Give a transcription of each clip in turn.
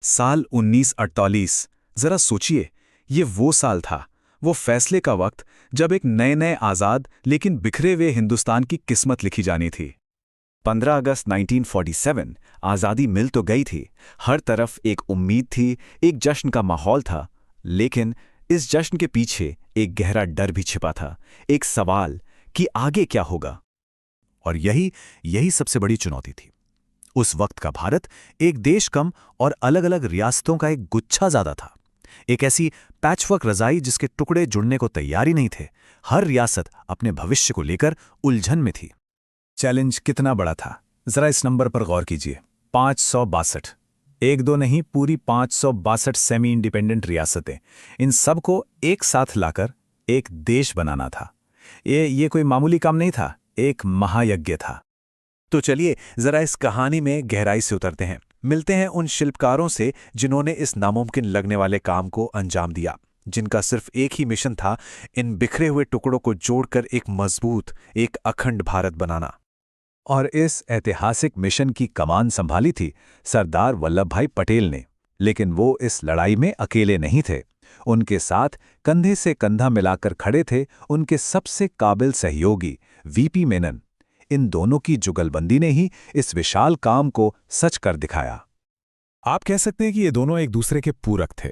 साल 1948। जरा सोचिए, ये वो साल था, वो फैसले का वक्त जब एक नए नए आज़ाद लेकिन बिखरे हुए हिंदुस्तान की किस्मत लिखी जानी थी। 15 अगस्त 1947 आज़ादी मिल तो गई थी। हर तरफ एक उम्मीद थी, एक जश्न का माहौल था। लेकिन इस जश्न के पीछे एक गहरा डर भी छिपा था, एक सवाल कि आगे क्या होगा। और यही यही सबसे बड़ी चुनौती थी। उस वक्त का भारत एक देश कम और अलग अलग रियासतों का एक गुच्छा ज्यादा था। एक ऐसी पैचवर्क रजाई जिसके टुकड़े जुड़ने को तैयार ही नहीं थे। हर रियासत अपने भविष्य को लेकर उलझन में थी। चैलेंज कितना बड़ा था, जरा इस नंबर पर गौर कीजिए। 562। एक दो नहीं, पूरी 562 सेमी इंडिपेंडेंट रियासतें। इन सब को एक साथ लाकर एक देश बनाना था। ये कोई मामूली काम नहीं था, एक महायज्ञ था। तो चलिए जरा इस कहानी में गहराई से उतरते हैं, मिलते हैं उन शिल्पकारों से जिन्होंने इस नामुमकिन लगने वाले काम को अंजाम दिया, जिनका सिर्फ एक ही मिशन था, इन बिखरे हुए टुकड़ों को जोड़कर एक मजबूत, एक अखंड भारत बनाना। और इस ऐतिहासिक मिशन की कमान संभाली थी सरदार वल्लभ भाई पटेल ने। लेकिन वो इस लड़ाई में अकेले नहीं थे। उनके साथ कंधे से कंधा मिलाकर खड़े थे उनके सबसे काबिल सहयोगी वीपी मेनन। इन दोनों की जुगलबंदी ने ही इस विशाल काम को सच कर दिखाया। आप कह सकते हैं कि ये दोनों एक दूसरे के पूरक थे।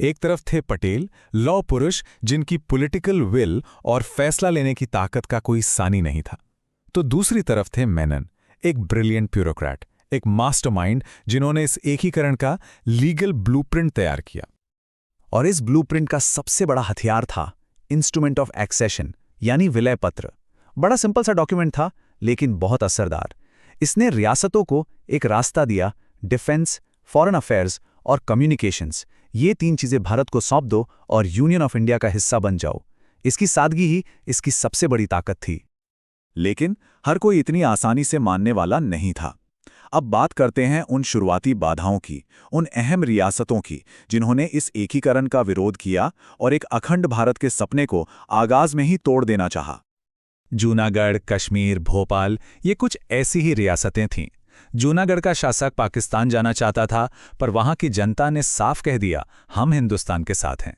एक तरफ थे पटेल, लौह पुरुष जिनकी पॉलिटिकल विल और फैसला लेने की ताकत का कोई सानी नहीं था। तो दूसरी तरफ थे मेनन, एक ब्रिलियंट ब्यूरोक्रेट, एक मास्टरमाइंड जिन्होंने इस एकीकरण का लीगल ब्लूप्रिंट तैयार किया। और इस ब्लूप्रिंट का सबसे बड़ा हथियार था इंस्ट्रूमेंट ऑफ एक्सेशन, यानी विलय पत्र। बड़ा सिंपल सा डॉक्यूमेंट था, लेकिन बहुत असरदार। इसने रियासतों को एक रास्ता दिया। डिफेंस, फॉरेन अफेयर्स और कम्युनिकेशंस, ये तीन चीजें भारत को सौंप दो और यूनियन ऑफ इंडिया का हिस्सा बन जाओ। इसकी सादगी ही इसकी सबसे बड़ी ताकत थी। लेकिन हर कोई इतनी आसानी से मानने वाला नहीं था। अब बात करते हैं उन शुरुआती बाधाओं की, उन अहम रियासतों की जिन्होंने इस एकीकरण का विरोध किया और एक अखंड भारत के सपने को आगाज में ही तोड़ देना चाहा। जूनागढ़, कश्मीर, भोपाल, ये कुछ ऐसी ही रियासतें थीं। जूनागढ़ का शासक पाकिस्तान जाना चाहता था, पर वहां की जनता ने साफ कह दिया, हम हिंदुस्तान के साथ हैं।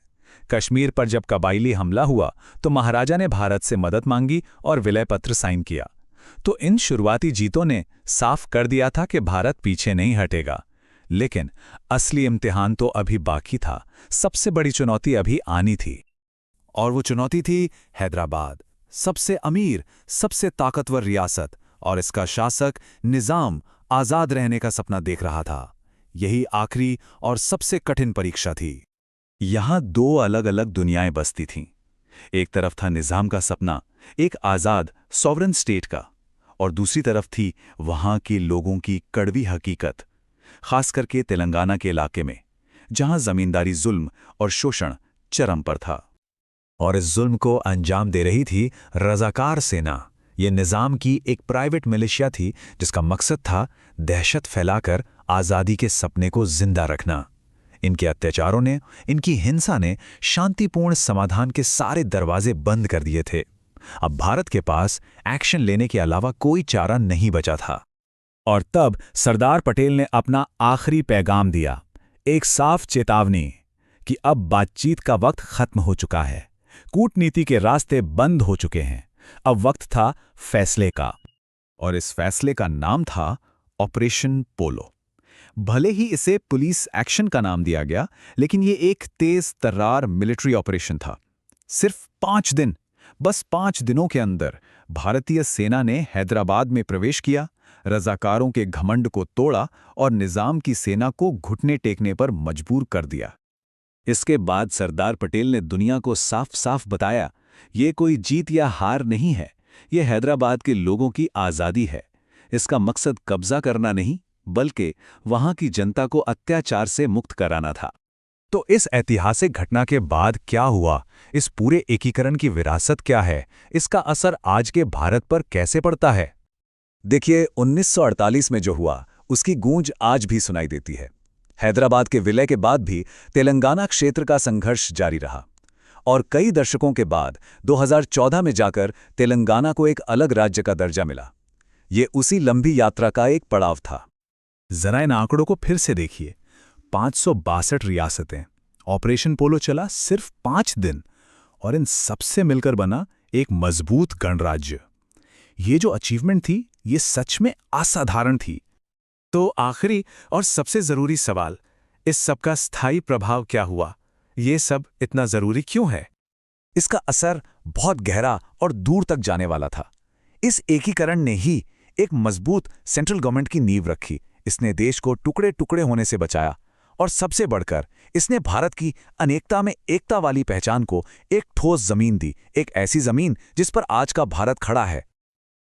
कश्मीर पर जब कबायली हमला हुआ तो महाराजा ने भारत से मदद मांगी और विलय पत्र साइन किया। तो इन शुरुआती जीतों ने साफ कर दिया था कि भारत पीछे नहीं हटेगा। लेकिन असली इम्तिहान तो अभी बाकी था। सबसे बड़ी चुनौती अभी आनी थी। और वो चुनौती थी हैदराबाद, सबसे अमीर, सबसे ताकतवर रियासत, और इसका शासक निजाम आजाद रहने का सपना देख रहा था। यही आखिरी और सबसे कठिन परीक्षा थी। यहां दो अलग अलग दुनियाएं बसती थीं। एक तरफ था निजाम का सपना, एक आजाद सॉवरेन स्टेट का, और दूसरी तरफ थी वहां के लोगों की कड़वी हकीकत, खास करके तेलंगाना के इलाके में, जहां जमींदारी जुल्म और शोषण चरम पर था। और इस जुल्म को अंजाम दे रही थी रजाकार सेना। ये निजाम की एक प्राइवेट मिलिशिया थी जिसका मकसद था दहशत फैलाकर आज़ादी के सपने को जिंदा रखना। इनके अत्याचारों ने, इनकी हिंसा ने शांतिपूर्ण समाधान के सारे दरवाजे बंद कर दिए थे। अब भारत के पास एक्शन लेने के अलावा कोई चारा नहीं बचा था। और तब सरदार पटेल ने अपना आखिरी पैगाम दिया, एक साफ चेतावनी कि अब बातचीत का वक्त खत्म हो चुका है, कूटनीति के रास्ते बंद हो चुके हैं। अब वक्त था फैसले का। और इस फैसले का नाम था ऑपरेशन पोलो। भले ही इसे पुलिस एक्शन का नाम दिया गया, लेकिन ये एक तेज तर्रार मिलिट्री ऑपरेशन था। सिर्फ 5 दिन, बस 5 दिनों के अंदर भारतीय सेना ने हैदराबाद में प्रवेश किया, रजाकारों के घमंड को तोड़ा और निजाम की सेना को घुटने टेकने पर मजबूर कर दिया। इसके बाद सरदार पटेल ने दुनिया को साफ साफ बताया, ये कोई जीत या हार नहीं है, ये हैदराबाद के लोगों की आज़ादी है। इसका मकसद कब्जा करना नहीं, बल्कि वहां की जनता को अत्याचार से मुक्त कराना था। तो इस ऐतिहासिक घटना के बाद क्या हुआ? इस पूरे एकीकरण की विरासत क्या है? इसका असर आज के भारत पर कैसे पड़ता है? देखिए, 1948 में जो हुआ उसकी गूंज आज भी सुनाई देती है। हैदराबाद के विलय के बाद भी तेलंगाना क्षेत्र का संघर्ष जारी रहा, और कई दशकों के बाद 2014 में जाकर तेलंगाना को एक अलग राज्य का दर्जा मिला। ये उसी लंबी यात्रा का एक पड़ाव था। जरा इन आंकड़ों को फिर से देखिए। 562 रियासतें। ऑपरेशन पोलो चला सिर्फ 5 दिन और इन सबसे मिलकर बना एक मजबूत गणराज्य। ये जो अचीवमेंट थी, ये सच में असाधारण थी। तो आखिरी और सबसे जरूरी सवाल, इस सब का स्थायी प्रभाव क्या हुआ? ये सब इतना जरूरी क्यों है? इसका असर बहुत गहरा और दूर तक जाने वाला था। इस एकीकरण ने ही एक मजबूत सेंट्रल गवर्नमेंट की नींव रखी। इसने देश को टुकड़े टुकड़े होने से बचाया और सबसे बढ़कर इसने भारत की अनेकता में एकता वाली पहचान को एक ठोस जमीन दी, एक ऐसी जमीन जिस पर आज का भारत खड़ा है।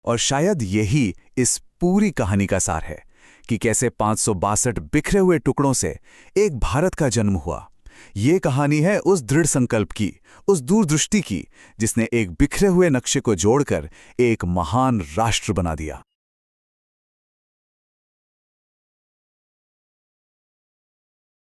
और शायद यही इस पूरी कहानी का सार है कि कैसे 562 बिखरे हुए टुकड़ों से एक भारत का जन्म हुआ। ये कहानी है उस दृढ़ संकल्प की, उस दूरदृष्टि की, जिसने एक बिखरे हुए नक्शे को जोड़कर एक महान राष्ट्र बना दिया।